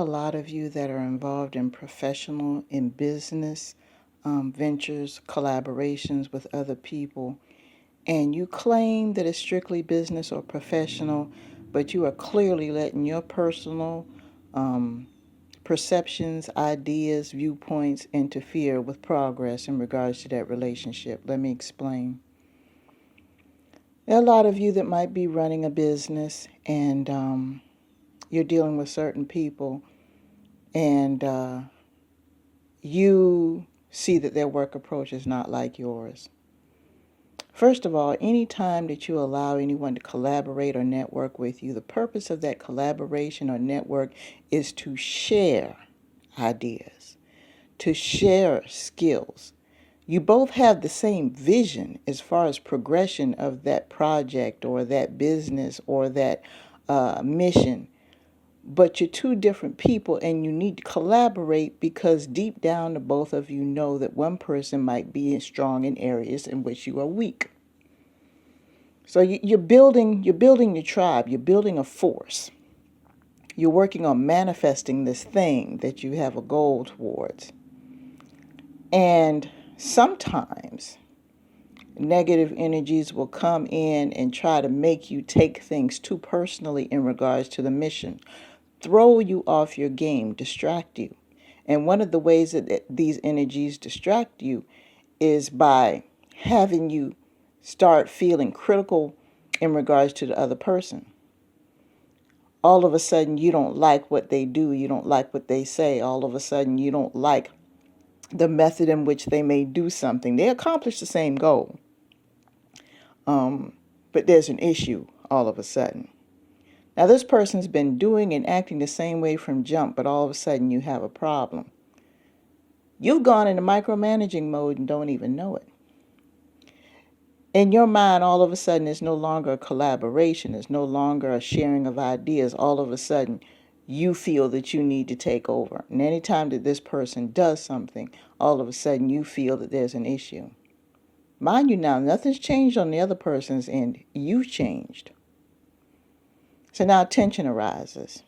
lot of you that are involved in professional and business ventures, collaborations with other people, and you claim that it's strictly business or professional, but you are clearly letting your personal um, perceptions, ideas, viewpoints interfere with progress in regards to that relationship. Let me explain. There are a lot of you that might be running a business and you're dealing with certain people, and you see that their work approach is not like yours. First of all, any time that you allow anyone to collaborate or network with you, the purpose of that collaboration or network is to share ideas, to share skills. You both have the same vision as far as progression of that project or that business or that mission, but you're two different people and you need to collaborate because deep down the both of you know that one person might be strong in areas in which you are weak. So you're building your tribe, you're building a force. You're working on manifesting this thing that you have a goal towards. And sometimes negative energies will come in and try to make you take things too personally in regards to the mission, throw you off your game, distract you. And one of the ways that these energies distract you is by having you start feeling critical in regards to the other person. All of a sudden, you don't like what they do. You don't like what they say. All of a sudden, you don't like the method in which they may do something. They accomplish the same goal. But there's an issue all of a sudden. Now, this person's been doing and acting the same way from jump, but all of a sudden you have a problem. You've gone into micromanaging mode and don't even know it. In your mind, all of a sudden, it's no longer a collaboration. It's no longer a sharing of ideas. All of a sudden, you feel that you need to take over. And anytime that this person does something, all of a sudden, you feel that there's an issue. Mind you now, nothing's changed on the other person's end. You've changed. So now tension arises.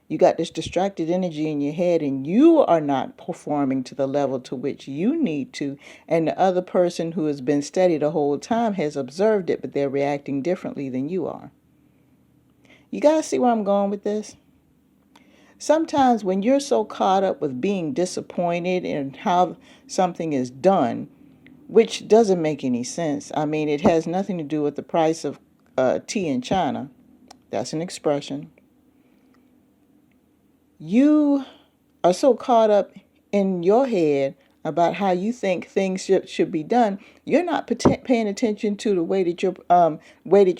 You got this distracted energy in your head and you are not performing to the level to which you need to. And the other person who has been steady the whole time has observed it, but they're reacting differently than you are. You guys see where I'm going with this? Sometimes when you're so caught up with being disappointed in how something is done, which doesn't make any sense. I mean, it has nothing to do with the price of tea in China. That's an expression. You are so caught up in your head about how you think things should be done, you're not paying attention to the way that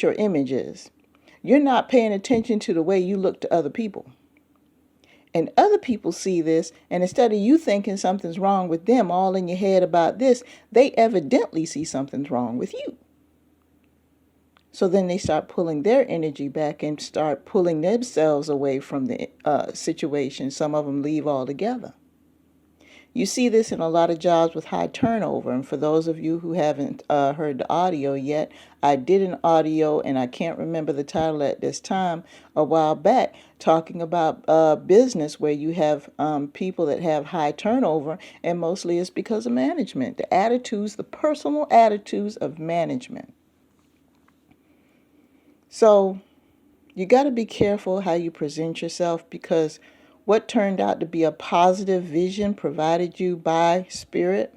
your image is. You're not paying attention to the way you look to other people. And other people see this, and instead of you thinking something's wrong with them all in your head about this, they evidently see something's wrong with you. So then they start pulling their energy back and start pulling themselves away from the situation. Some of them leave altogether. You see this in a lot of jobs with high turnover. And for those of you who haven't heard the audio yet, I did an audio, and I can't remember the title at this time, a while back, talking about business where you have people that have high turnover, and mostly it's because of management, the attitudes, the personal attitudes of management. So you got to be careful how you present yourself, because what turned out to be a positive vision provided you by spirit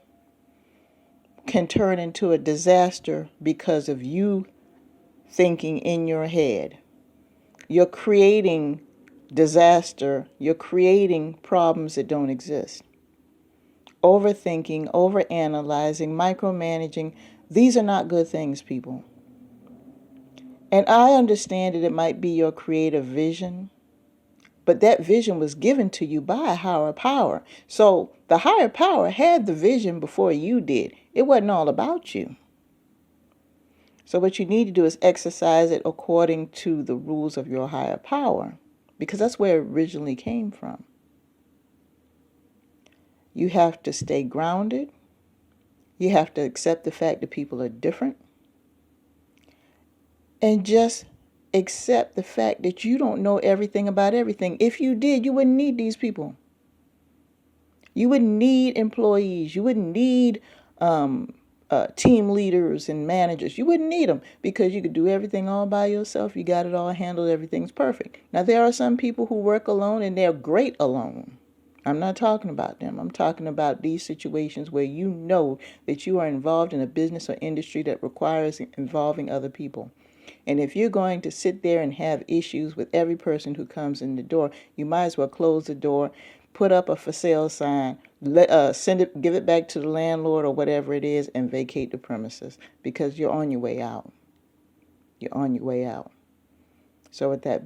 can turn into a disaster because of you thinking in your head. You're creating disaster. You're creating problems that don't exist. Overthinking, overanalyzing, micromanaging. These are not good things, people. And I understand that it might be your creative vision, but that vision was given to you by a higher power. So the higher power had the vision before you did. It wasn't all about you. So what you need to do is exercise it according to the rules of your higher power, because that's where it originally came from. You have to stay grounded. You have to accept the fact that people are different. And just accept the fact that you don't know everything about everything. If you did, you wouldn't need these people. You wouldn't need employees. You wouldn't need team leaders and managers. You wouldn't need them because you could do everything all by yourself. You got it all handled. Everything's perfect. Now, there are some people who work alone and they're great alone. I'm not talking about them. I'm talking about these situations where you know that you are involved in a business or industry that requires involving other people. And if you're going to sit there and have issues with every person who comes in the door, you might as well close the door, put up a for sale sign, give it back to the landlord or whatever it is, and vacate the premises because you're on your way out. You're on your way out. So with that